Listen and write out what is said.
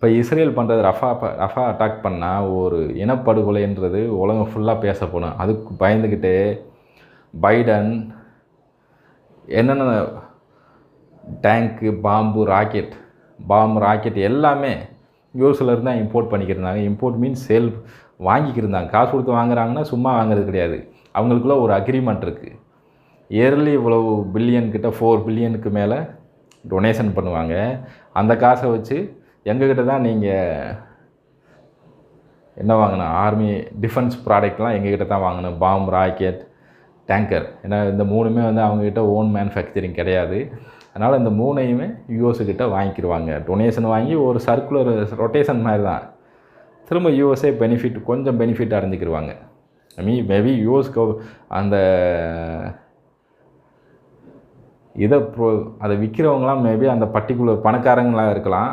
இப்போ இஸ்ரேல் பண்ணுறது Rafah attack பண்ணால் ஒரு இனப்படுகொலைன்றது உலகம் ஃபுல்லாக பேசப்படும். அதுக்கு பயந்துக்கிட்டு பைடன் என்னென்ன டேங்க்கு, ராக்கெட் எல்லாமே யூஎஸ்லேருந்து தான் இம்போர்ட் பண்ணிக்கிருந்தாங்க. இம்போர்ட் மீன்ஸ் சேல் வாங்கிக்கிருந்தாங்க. காசு கொடுத்து வாங்குறாங்கன்னா சும்மா வாங்குறது கிடையாது. அவங்களுக்குள்ள ஒரு அக்ரிமெண்ட் இருக்குது. இயர்லி இவ்வளவு பில்லியன் கிட்ட 4 பில்லியனுக்கு மேலே டொனேஷன் பண்ணுவாங்க. அந்த காசை வச்சு எங்ககிட்ட தான் நீங்கள் என்ன வாங்கணும், ஆர்மி டிஃபென்ஸ் ப்ராடக்ட்லாம் எங்ககிட்ட தான் வாங்கணும். Rocket, tanker. ஏன்னா இந்த 3மே வந்து அவங்ககிட்ட ஓன் மேனுஃபேக்சரிங் கிடையாது. அதனால் இந்த 3ஐயுமே யூஎஸ்கிட்ட வாங்கிக்கிடுவாங்க. டொனேஷன் வாங்கி ஒரு சர்க்குலர் ரொட்டேஷன் மாதிரி தான். திரும்ப யூஎஸ்ஏ கொஞ்சம் பெனிஃபிட் அடைஞ்சிக்கிடுவாங்க. மேபி யூஎஸ்க்கு அந்த அதை விற்கிறவங்களாம் மேபி அந்த பர்டிகுலர் பணக்காரங்களாக இருக்கலாம்.